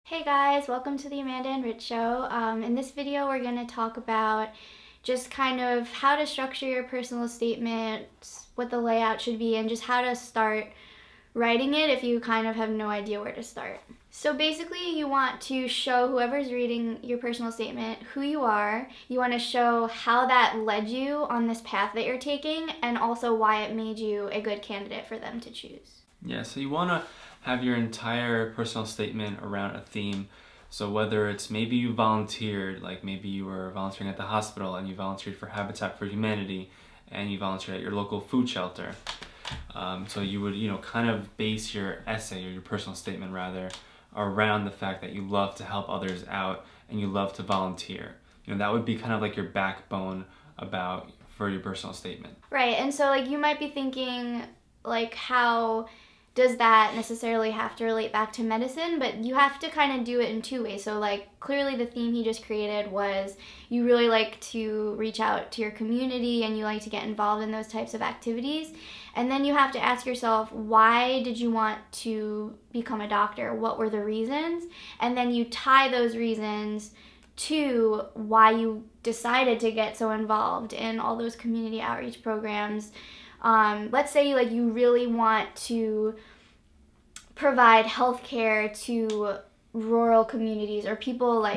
Hey guys, welcome to the Amanda and Rich Show. In this video, we're going to talk about just kind of how to structure your personal statement, what the layout should be, and just how to start writing it if you kind of have no idea where to start. So basically, you want to show whoever's reading your personal statement who you are. You want to show how that led you on this path that you're taking, and also why it made you a good candidate for them to choose. Yeah, so you want to have your entire personal statement around a theme. So whether it's maybe you volunteered, like maybe you were volunteering at the hospital and you volunteered for Habitat for Humanity and you volunteered at your local food shelter. So you would, kind of base your essay or your personal statement rather around the fact that you love to help others out and you love to volunteer. That would be kind of like your backbone for your personal statement. Right, and so you might be thinking how does that necessarily have to relate back to medicine? But you have to kind of do it in two ways. So clearly the theme he just created was you really like to reach out to your community and you like to get involved in those types of activities. And then you have to ask yourself, why did you want to become a doctor? What were the reasons? And then you tie those reasons to why you decided to get so involved in all those community outreach programs. Let's say you really want to provide healthcare to rural communities or people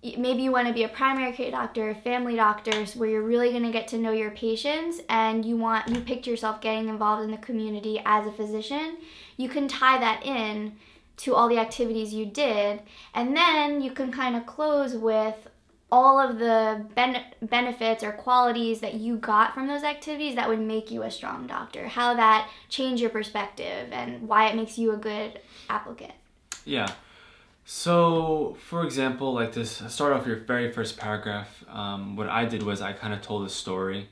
maybe you want to be a primary care doctor, family doctors, where you're really going to get to know your patients and you picked yourself getting involved in the community as a physician. You can tie that in to all the activities you did, and then you can kind of close with all of the benefits or qualities that you got from those activities that would make you a strong doctor, how that changed your perspective, and why it makes you a good applicant. Yeah. So, for example, start off your very first paragraph. What I did was I kind of told a story.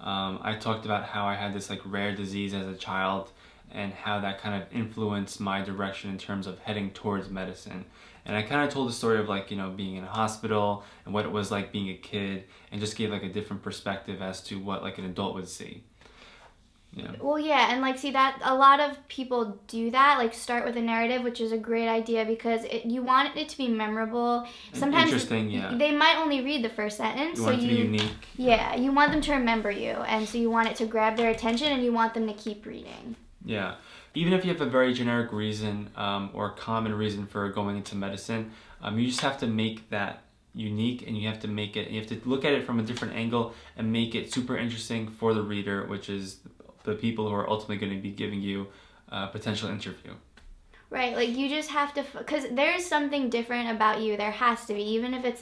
I talked about how I had this rare disease as a child and how that kind of influenced my direction in terms of heading towards medicine. And I kind of told the story of being in a hospital and what it was like being a kid, and just gave a different perspective as to what an adult would see. Yeah. Well, yeah, and see that a lot of people do that, start with a narrative, which is a great idea because you want it to be memorable. Sometimes interesting, yeah. They might only read the first sentence. You want it to be unique. Yeah, you want them to remember you, and so you want it to grab their attention and you want them to keep reading. Yeah. Even if you have a very generic reason or common reason for going into medicine, you just have to make that unique, and you have to look at it from a different angle and make it super interesting for the reader, which is the people who are ultimately going to be giving you a potential interview. Right, you just have to, because there's something different about you. There has to be, even if it's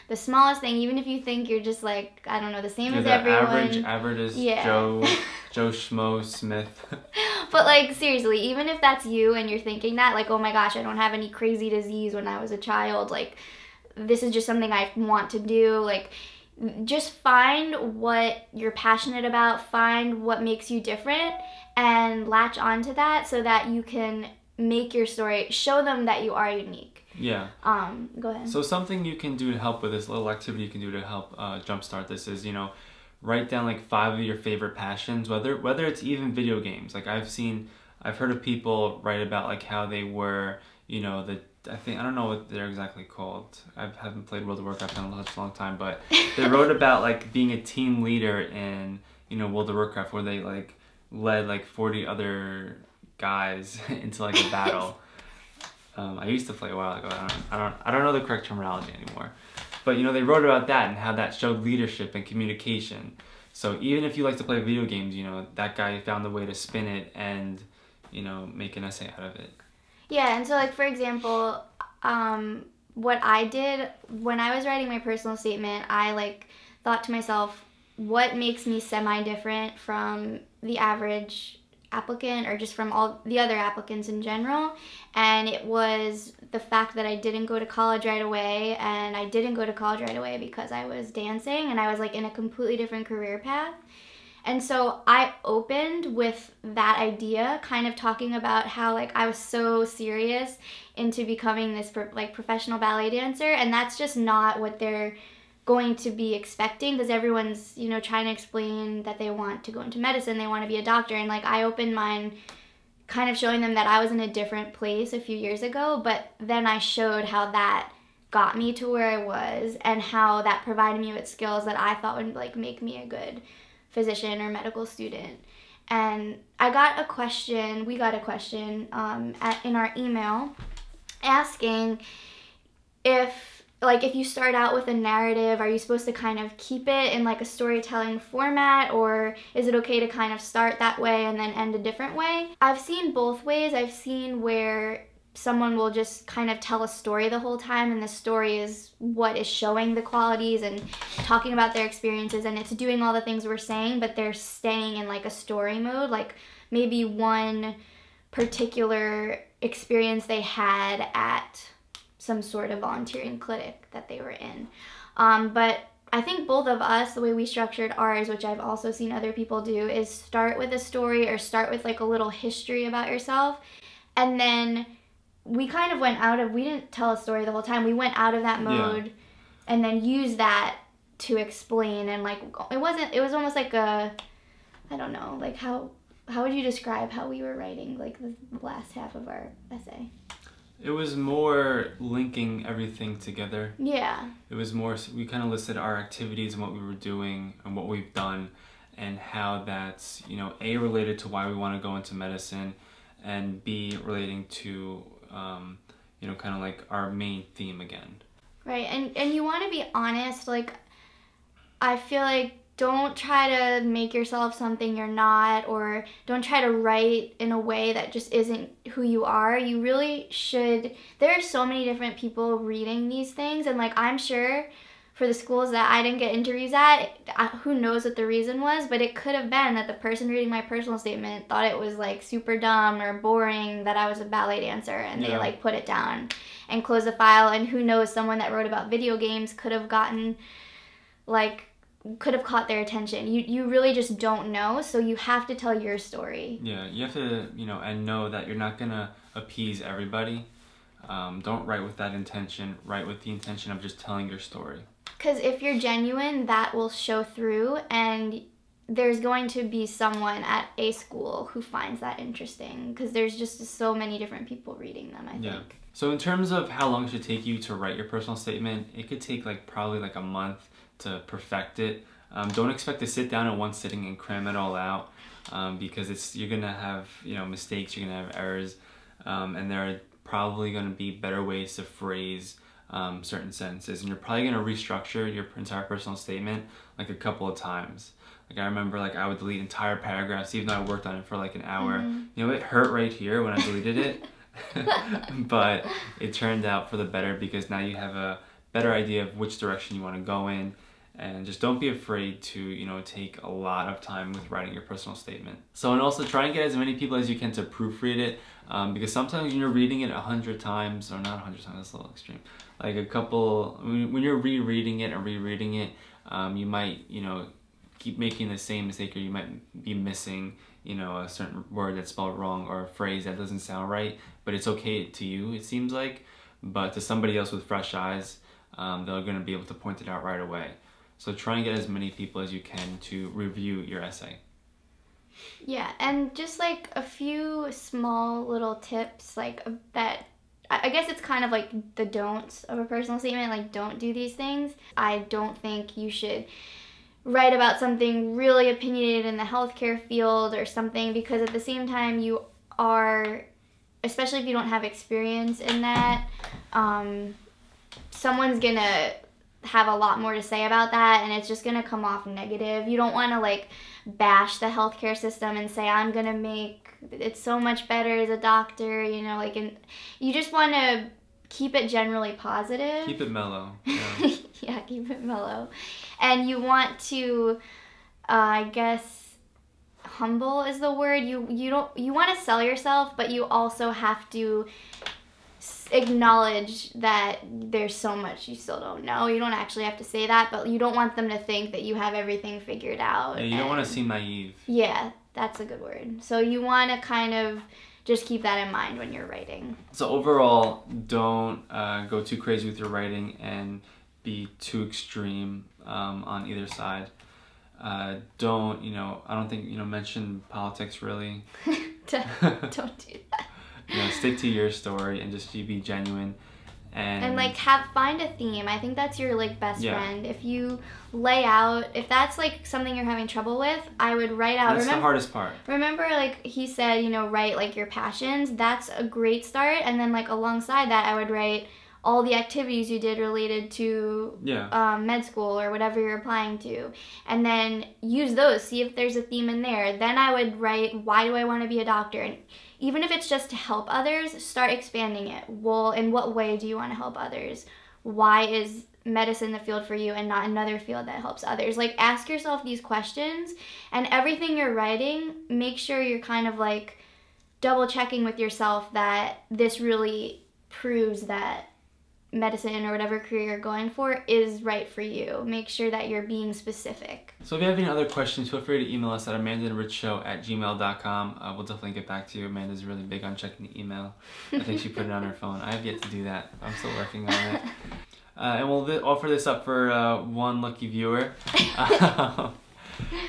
the smallest thing, even if you think you're just I don't know, the same as everyone. Average is yeah. Joe Schmo Smith. But seriously, even if that's you and you're thinking that, oh my gosh, I don't have any crazy disease when I was a child, this is just something I want to do, just find what you're passionate about, find what makes you different, and latch onto that so that you can make your story, show them that you are unique. Yeah. Go ahead. So something you can do to help with this little activity you can do to help jumpstart this is, write down 5 of your favorite passions, whether it's even video games. I've heard of people write about how they were, I don't know what they're exactly called. I haven't played World of Warcraft in a long time, but they wrote about being a team leader in, World of Warcraft, where they led 40 other guys into a battle. I used to play a while ago. I don't know the correct terminology anymore. But they wrote about that and how that showed leadership and communication. So even if you like to play video games, that guy found a way to spin it and make an essay out of it. Yeah, and so for example, what I did when I was writing my personal statement, I thought to myself, what makes me semi-different from the average applicant or just from all the other applicants in general? And it was the fact that I didn't go to college right away, and I didn't go to college right away because I was dancing and I was in a completely different career path. And so I opened with that idea, kind of talking about how I was so serious into becoming this professional ballet dancer, and that's just not what they're going to be expecting, because everyone's trying to explain that they want to go into medicine, they want to be a doctor, and I opened mine kind of showing them that I was in a different place a few years ago, but then I showed how that got me to where I was and how that provided me with skills that I thought would like make me a good physician or medical student. And we got a question in our email asking if you start out with a narrative, are you supposed to kind of keep it in like a storytelling format, or is it okay to kind of start that way and then end a different way? I've seen both ways. I've seen where someone will just kind of tell a story the whole time, and the story is what is showing the qualities and talking about their experiences, and it's doing all the things we're saying, but they're staying in like a story mode, like maybe one particular experience they had at some sort of volunteering clinic that they were in. But I think both of us, the way we structured ours, which I've also seen other people do, is start with a story or start with like a little history about yourself. And then we kind of we didn't tell a story the whole time. We went out of that mode and then used that to explain. And like, it was almost like I don't know, like how would you describe how we were writing like the last half of our essay? It was more linking everything together. Yeah. It was more, we kind of listed our activities and what we were doing and what we've done and how that's, A, related to why we want to go into medicine, and B, relating to, kind of like our main theme again. Right, and you want to be honest, like, I feel like don't try to make yourself something you're not, or don't try to write in a way that just isn't who you are. You really should. There are so many different people reading these things, and like, I'm sure for the schools that I didn't get interviews at, who knows what the reason was, but it could have been that the person reading my personal statement thought it was like super dumb or boring that I was a ballet dancer, and they like put it down and closed the file. And who knows, someone that wrote about video games could have caught their attention. You really just don't know, so you have to tell your story. Yeah, you have to, and know that you're not gonna appease everybody. Don't write with that intention. Write with the intention of just telling your story. Because if you're genuine, that will show through, and there's going to be someone at a school who finds that interesting, because there's just so many different people reading them, I think. So in terms of how long it should take you to write your personal statement, it could take probably a month to perfect it. Don't expect to sit down in one sitting and cram it all out, because you're gonna have mistakes, you're gonna have errors, and there are probably gonna be better ways to phrase certain sentences, and you're probably gonna restructure your entire personal statement a couple of times. I remember I would delete entire paragraphs even though I worked on it for an hour. Mm-hmm. It hurt right here when I deleted it, but it turned out for the better, because now you have a better idea of which direction you want to go in. And just don't be afraid to, take a lot of time with writing your personal statement. So, and also try and get as many people as you can to proofread it, because sometimes when you're reading it 100 times, or not 100 times, that's a little extreme, when you're rereading it and rereading it, you might, keep making the same mistake, or you might be missing, a certain word that's spelled wrong, or a phrase that doesn't sound right, but it's okay to you, it seems like, but to somebody else with fresh eyes, they're gonna be able to point it out right away. So try and get as many people as you can to review your essay. Yeah, and just a few small little tips that, I guess it's kind of like the don'ts of a personal statement, don't do these things. I don't think you should write about something really opinionated in the healthcare field or something, because at the same time you are, especially if you don't have experience in that, someone's gonna have a lot more to say about that, and it's just gonna come off negative. You don't want to bash the healthcare system and say, I'm gonna make it so much better as a doctor, and you just want to keep it generally positive. Keep it mellow. Yeah, yeah, keep it mellow. And you want to, I guess, humble is the word. You want to sell yourself, but you also have to acknowledge that there's so much you still don't know. You don't actually have to say that, but you don't want them to think that you have everything figured out. Yeah, you don't want to seem naive. Yeah, that's a good word. So you want to kind of just keep that in mind when you're writing. So overall, don't go too crazy with your writing and be too extreme on either side. Don't, I don't think, mention politics really. Don't do that. Stick to your story and just be genuine. And like find a theme. I think that's your like best friend. If you lay out, if that's like something you're having trouble with, I would write out. That's the hardest part. Remember, like he said, write like your passions. That's a great start. And then like alongside that, I would write all the activities you did related to med school or whatever you're applying to, and then use those. See if there's a theme in there. Then I would write, why do I want to be a doctor? And even if it's just to help others, start expanding it. Well, in what way do you want to help others? Why is medicine the field for you and not another field that helps others? Like, ask yourself these questions, and everything you're writing, make sure you're kind of like double checking with yourself that this really proves that medicine or whatever career you're going for is right for you. Make sure that you're being specific. So if you have any other questions, feel free to email us at amandaandrichshow@gmail.com. We'll definitely get back to you. Amanda's really big on checking the email. I think she put it on her phone. I have yet to do that. I'm still working on it. And we'll offer this up for one lucky viewer.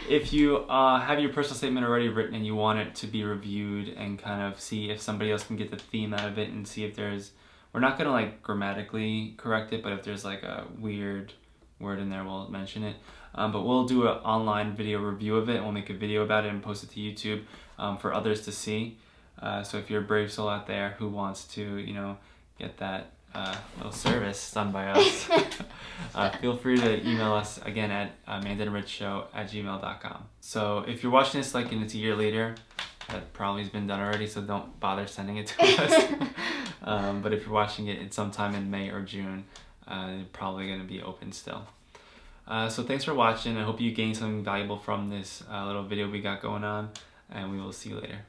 If you have your personal statement already written and you want it to be reviewed and kind of see if somebody else can get the theme out of it and see if there's, we're not gonna like grammatically correct it, but if there's like a weird word in there, we'll mention it. But we'll do an online video review of it, and we'll make a video about it and post it to YouTube for others to see. So if you're a brave soul out there who wants to, get that little service done by us, feel free to email us again at amandaandrichshow@gmail.com. So if you're watching this like and it's a year later, that probably has been done already, so don't bother sending it to us. But if you're watching it sometime in May or June, it's probably going to be open still. So thanks for watching. I hope you gained something valuable from this little video we got going on, and we will see you later.